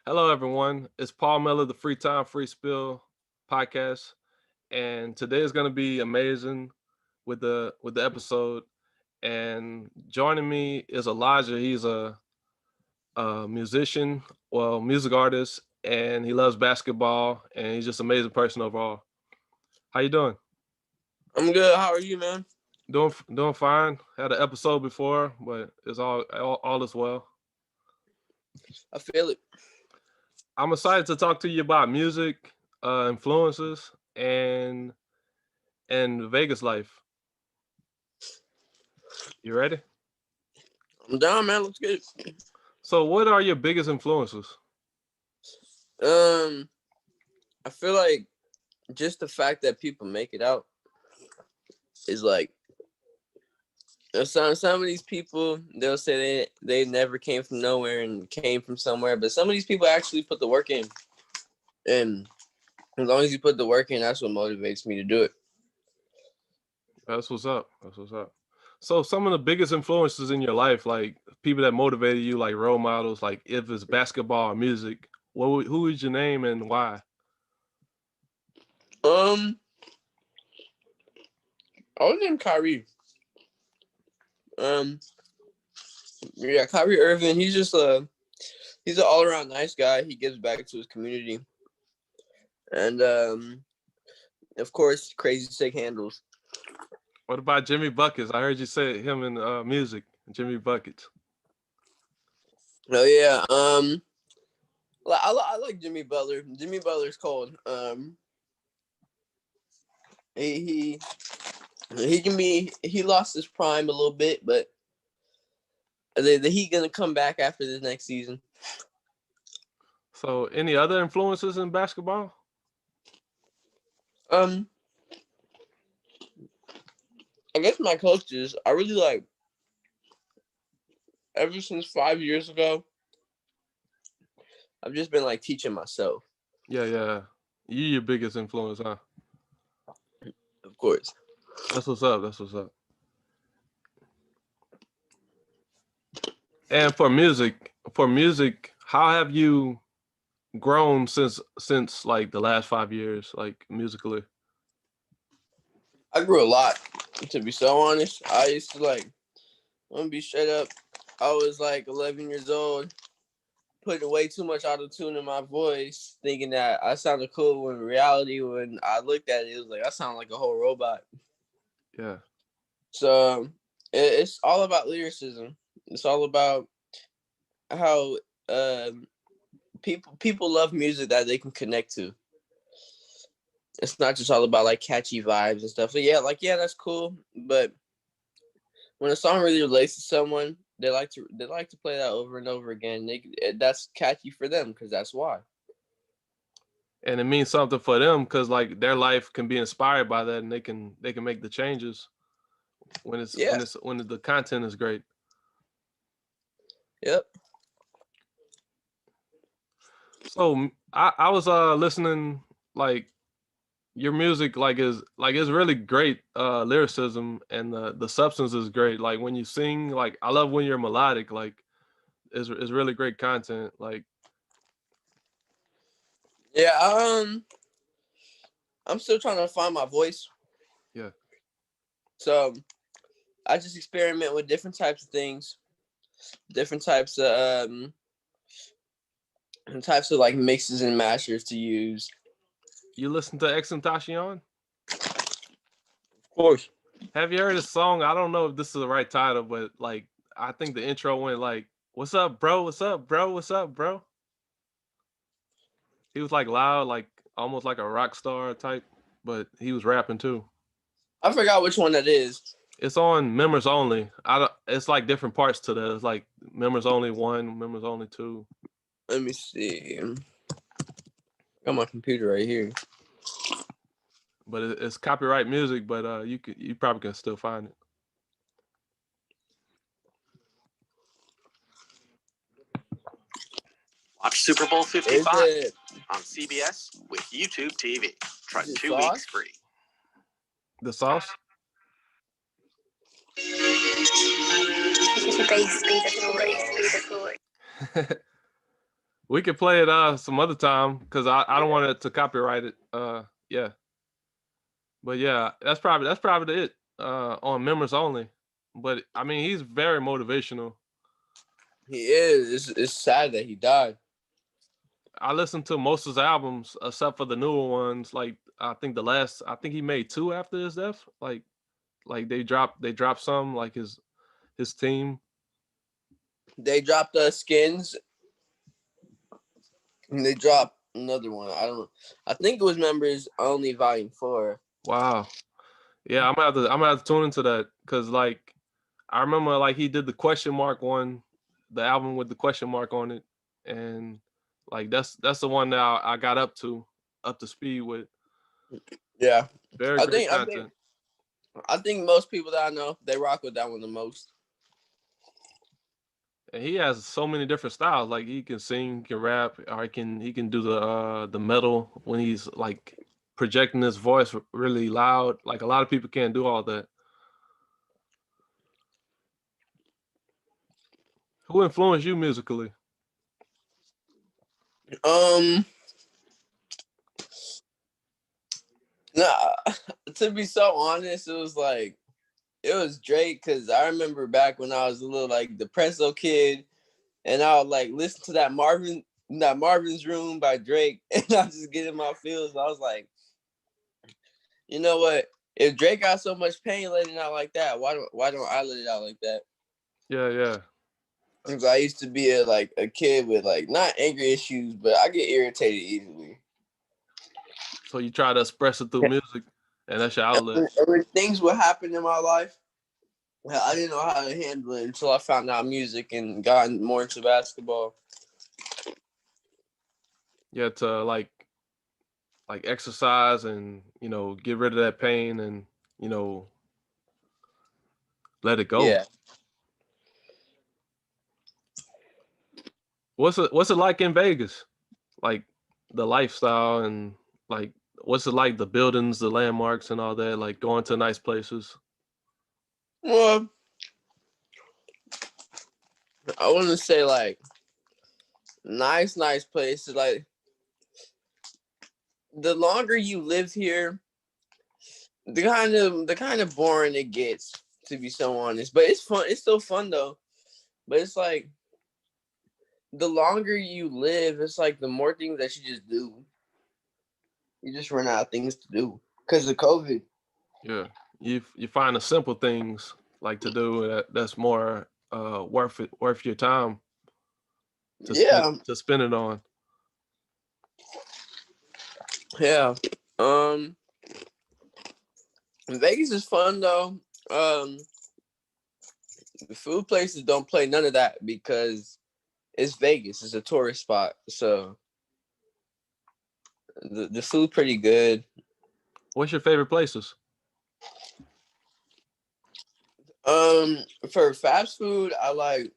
Hello, everyone. It's Paul Miller, the Free Time Free Spill podcast, and today is going to be amazing with the episode. And joining me is Elijah. He's a musician, well, music artist, and he loves basketball, and he's just an amazing person overall. How you doing? I'm good. How are you, man? Doing fine. Had an episode before, but it's all is well. I feel it. I'm excited to talk to you about music, influences, and Vegas life. You ready? I'm down, man. Let's get it. So, what are your biggest influences? I feel like just the fact that people make it out is like some of these people, they'll say they never came from nowhere and came from somewhere, but some of these people actually put the work in, and as long as you put the work in, that's what motivates me to do it. That's what's up. That's what's up. So, some of the biggest influences in your life, like people that motivated you, like role models, like if it's basketball or music, who is your name and why? I was named Kyrie. Yeah, Kyrie Irving. He's an all around nice guy. He gives back to his community, and of course, crazy sick handles. What about Jimmy Buckets? I heard you say him in music, Jimmy Buckets. Oh yeah. I like Jimmy Butler. Jimmy Butler's cold. He he lost his prime a little bit, but the Heat gonna come back after this next season. So, any other influences in basketball? I guess my coaches. I really like. Ever since 5 years ago, I've just been like teaching myself. Yeah. You your biggest influence, huh? Of course. That's what's up. That's what's up. And for music, how have you grown since like the last 5 years, like musically? I grew a lot. To be so honest, I used to I'm gonna be straight up. I was like 11 years old, putting way too much auto tune in my voice, thinking that I sounded cool. When in reality, when I looked at it, it was like I sound like a whole robot. Yeah. So it's all about lyricism. It's all about how people love music that they can connect to. It's not just all about like catchy vibes and stuff. So yeah, that's cool. But when a song really relates to someone, they like to play that over and over again. That's catchy for them because that's why. And it means something for them because like their life can be inspired by that, and they can make the changes when it's Yeah. when the content is great. Yep. So I was listening, like your music is really great, lyricism, and the substance is great. Like when you sing, like I love when you're melodic, like it's really great content. Like Yeah. I'm still trying to find my voice. yeah. So I just experiment with different types of things, different types of like mixes and masters to use. You listen to XXXTentacion? Of course. Have you heard a song? I don't know if this is the right title, but like I think the intro went like, "What's up, bro? What's up, bro? What's up, bro?" He was like loud, like almost like a rock star type, but he was rapping too. I forgot which one that is. It's on Members Only. I don't, it's like different parts to that. It's like Members Only 1, Members Only 2. Let me see. Got my computer right here. But it's copyright music, but you probably can still find it. Watch Super Bowl Is 55 it? on CBS with YouTube TV. Try Is it 2 Sauce? weeks free. The Sauce? We could play it some other time because I don't want it to copyright it. Yeah. But yeah, that's probably it on members only. But I mean, he's very motivational. He is. It's sad that he died. I listened to most of his albums except for the newer ones. Like I think he made two after his death. Like they dropped some like his team. They dropped Skins, and they dropped another one. I don't know. I think it was Members Only Volume 4. Wow. Yeah, I'm gonna have to tune into that because like I remember like he did the question mark one, the album with the question mark on it, and like that's the one that I got up to speed with. Yeah. Very I great think I think content. I think most people that I know, they rock with that one the most. And he has so many different styles. Like he can sing, he can rap, or he can do the metal when he's like projecting his voice really loud. Like a lot of people can't do all that. Who influenced you musically? Um nah, to be so honest, it was Drake, because I remember back when I was a little like depresso kid, and I would like listen to that Marvin's Room by Drake, and I just get in my feels. I was like, you know what? If Drake got so much pain letting it out like that, why don't I let it out like that? Yeah, yeah. Because I used to be a kid with like not anger issues, but I get irritated easily. So you try to express it through music, and that's your outlet. When things would happen in my life, I didn't know how to handle it until I found out music and got more into basketball. Yeah, to like exercise and get rid of that pain and you know let it go. Yeah. What's it like in Vegas? Like the lifestyle and like what's it like the buildings, the landmarks and all that, like going to nice places. Well, I want to say like nice places. Like the longer you live here, the kind of boring it gets, to be so honest. But it's fun. It's still fun though. But it's like the longer you live, it's like the more things that you just do. You just run out of things to do because of COVID. Yeah. You find the simple things like to do that's more worth your time to spend Yeah, to spend it on. yeah. Um, Vegas is fun though. Um, the food places don't play none of that because it's Vegas. It's a tourist spot, so the food pretty good. What's your favorite places? For fast food, I like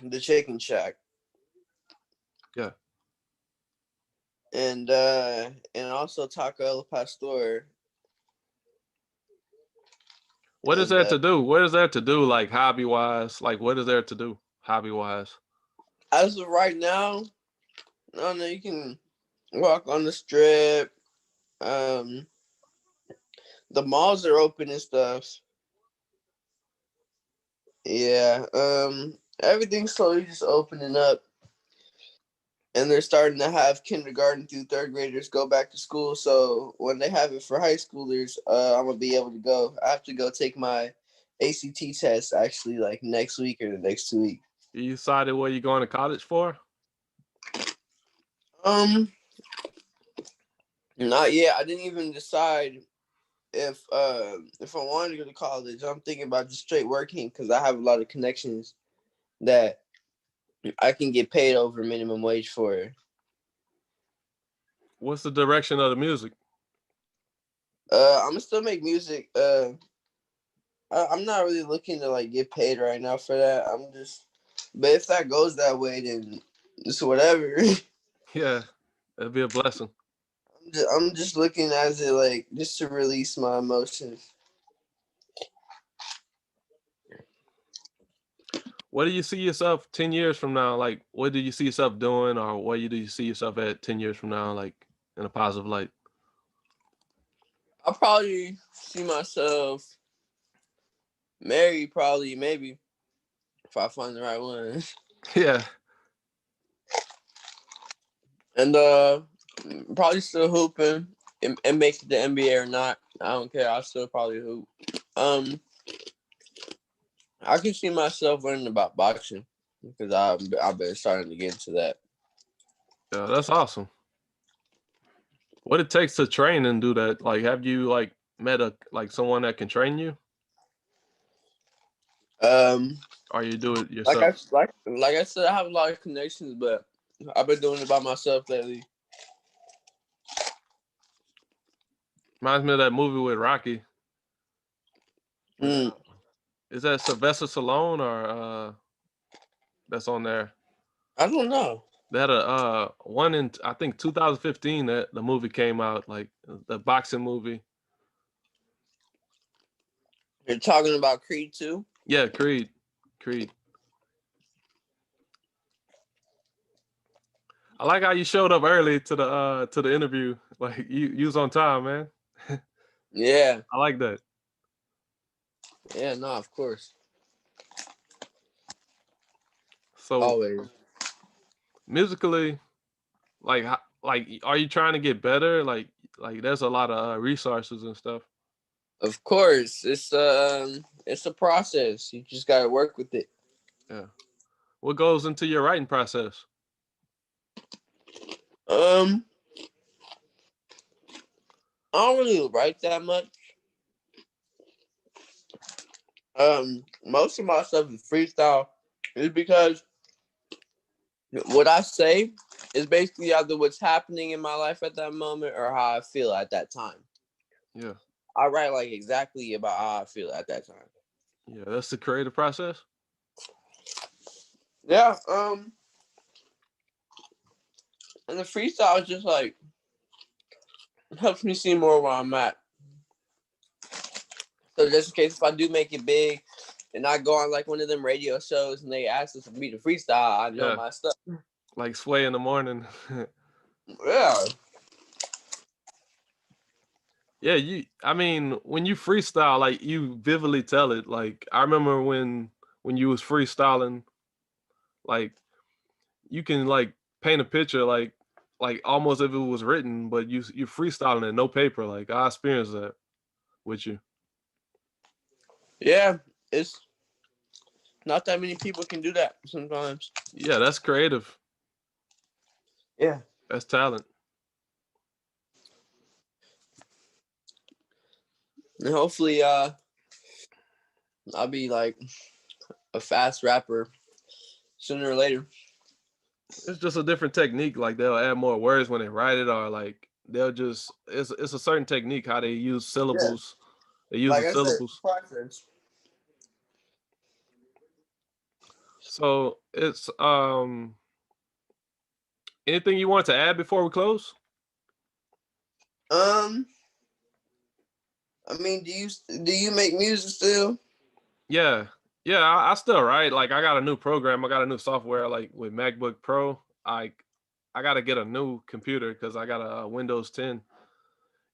the Chicken Shack, Yeah. and also Taco El Pastor. What is And there to do? What is there to do like hobby wise? Like what is there to do hobby wise? as of right now, I don't know, you can walk on the strip. Um, the malls are open and stuff. Yeah. Everything's slowly just opening up, and they're starting to have kindergarten through third graders go back to school. So when they have it for high schoolers, I'm gonna be able to go. I have to go take my ACT test actually like next week or the next 2 weeks. You decided what you're going to college for? Um, Not yet. I didn't even decide if I wanted to go to college. I'm thinking about just straight working because I have a lot of connections that I can get paid over minimum wage for. What's the direction of the music? I'm gonna still make music. I'm not really looking to like get paid right now for that. But if that goes that way, then it's whatever. Yeah, it'd be a blessing. I'm just looking as it like just to release my emotions. What do you see yourself 10 years from now? Like, what do you see yourself doing, or where do you see yourself at 10 years from now, like in a positive light? I'll probably see myself married, probably, maybe, if I find the right one. Yeah, And probably still hooping and make it the NBA or not. I don't care. I'll still probably hoop. Um, I can see myself learning about boxing because I've been starting to get into that. yeah, that's awesome. What it takes to train and do that? Like, have you like met someone that can train you, Um, or you do it like yourself? I said, I have a lot of connections, but I've been doing it by myself lately. Reminds me of that movie with Rocky. Mm, Is that Sylvester Stallone or that's on there? I don't know. They had a one in I think 2015 that the movie came out, like the boxing movie. You're talking about Creed too? Yeah, Creed. Creed. I like how you showed up early to the interview. Like you was on time, man. Yeah, I like that. yeah, no, of course, So always. musically, like are you trying to get better? Like there's a lot of resources and stuff. Of course, it's a process. You just gotta work with it. Yeah. What goes into your writing process? Um, I don't really write that much. Most of my stuff is freestyle. It's because what I say is basically either what's happening in my life at that moment or how I feel at that time. Yeah. I write like exactly about how I feel at that time. Yeah, that's the creative process. Yeah. And the freestyle is just like helps me see more where I'm at. So just in case if I do make it big and I go on like one of them radio shows and they ask us for me to freestyle, I know Yeah. my stuff. Like Sway in the morning. Yeah. Yeah, I mean, when you freestyle, like you vividly tell it. Like I remember when you was freestyling, like you can like paint a picture like almost if it was written, but you freestyling it, no paper. Like I experienced that with you. Yeah. It's not that many people can do that sometimes. Yeah, that's creative. Yeah. That's talent. And hopefully I'll be like a fast rapper sooner or later. It's just a different technique. Like they'll add more words when they write it, or like they'll just it's a certain technique how they use Yeah. syllables. They use Like the I said, syllables. process. So it's anything you want to add before we close? Um, I mean, do you make music still? Yeah. Yeah, I still write. Like I got a new program, I got a new software like with MacBook Pro. I got to get a new computer cuz I got a Windows 10.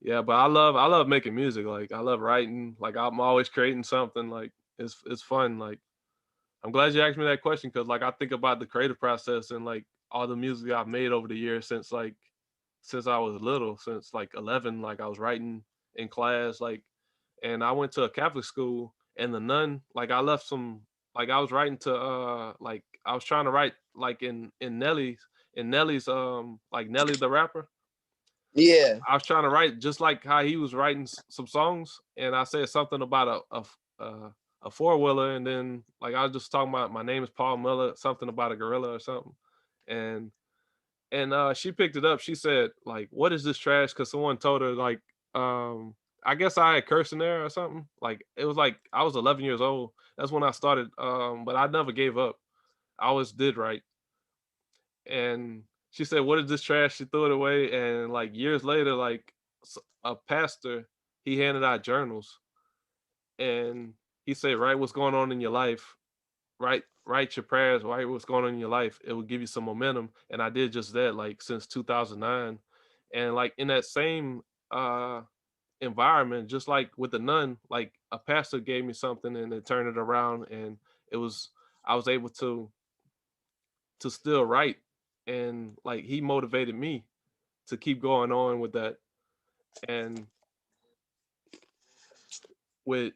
Yeah, but I love making music. Like I love writing. Like I'm always creating something. Like it's fun. Like I'm glad you asked me that question cuz like I think about the creative process and like all the music I've made over the years since I was little, since like 11, like I was writing in class, like, and I went to a Catholic school, and the nun, like, I left some, like, I was writing to, like, I was trying to write, like, in Nelly's, like Nelly the rapper. Yeah. I was trying to write just like how he was writing some songs, and I said something about a four wheeler, and then like I was just talking about my name is Paul Miller, something about a gorilla or something, and she picked it up. She said, like, "What is this trash?" Because someone told her, like, I guess I had cursed in there or something. Like, it was like I was 11 years old. That's when I started. But I never gave up. I always did right. And she said, "What is this trash?" She threw it away. And like years later, like a pastor, he handed out journals, and he said, "Write what's going on in your life. write your prayers, write what's going on in your life. It will give you some momentum. And I did just that, like since 2009. And like in that same environment, just like with the nun, like a pastor gave me something and it turned it around, and it was I was able to still write, and like he motivated me to keep going on with that. And with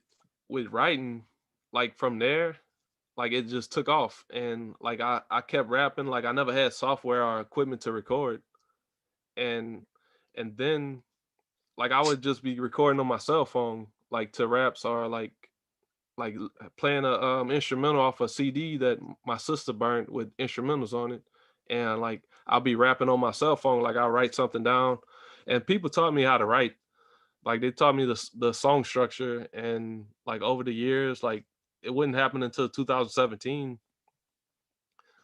writing, like from there, like it just took off, and like I kept rapping. Like I never had software or equipment to record, and then like I would just be recording on my cell phone like to raps, or like playing a instrumental off a CD that my sister burned with instrumentals on it, and like I'll be rapping on my cell phone. Like I'll write something down, and people taught me how to write. Like they taught me the song structure, and like over the years, like it wouldn't happen until 2017.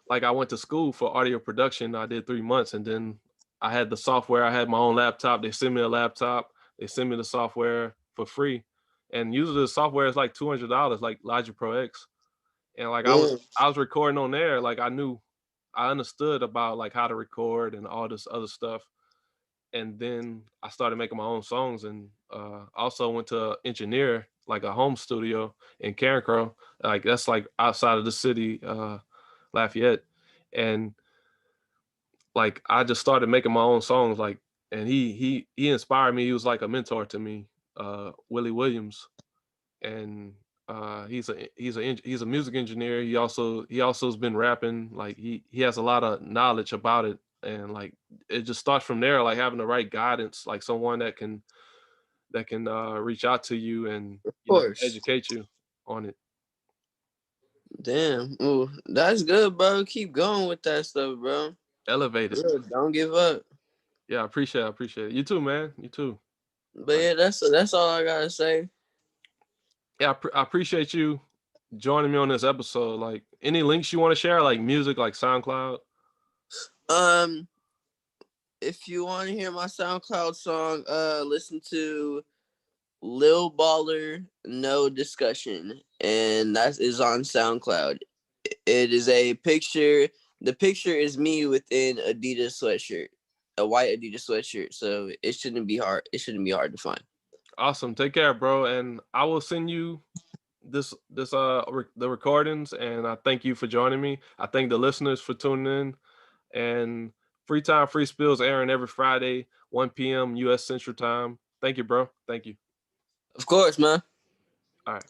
Like I went to school for audio production. I did 3 months, and then I had the software. I had my own laptop. They sent me a laptop. They sent me the software for free, and usually the software is like $200, like Logic Pro X. And like Damn. I was recording on there. Like I understood about like how to record and all this other stuff. And then I started making my own songs, and also went to engineer like a home studio in Carencro. Like that's like outside of the city, Lafayette. And like I just started making my own songs, like, and he inspired me. He was like a mentor to me, Willie Williams. And he's a music engineer. He also has been rapping. Like he has a lot of knowledge about it, and like it just starts from there. Like having the right guidance, like someone that can reach out to you and Of course. educate you on it. Damn. Ooh, that's good, bro. Keep going with that stuff, bro. Elevated. Real, don't give up. Yeah, I appreciate it. You too, man. You too. But yeah, that's all I gotta say. Yeah, I appreciate you joining me on this episode. Like any links you want to share, like music, like SoundCloud. Um, if you want to hear my SoundCloud song, listen to Lil Baller No Discussion, and that is on SoundCloud. It is a picture. The picture is me within Adidas sweatshirt, a white Adidas sweatshirt. So it shouldn't be hard. It shouldn't be hard to find. Awesome. Take care, bro. And I will send you the recordings, and I thank you for joining me. I thank the listeners for tuning in. And Free Time Free Spills airing every Friday, 1 p.m. US Central Time. Thank you, bro. Thank you. Of course, man. All right.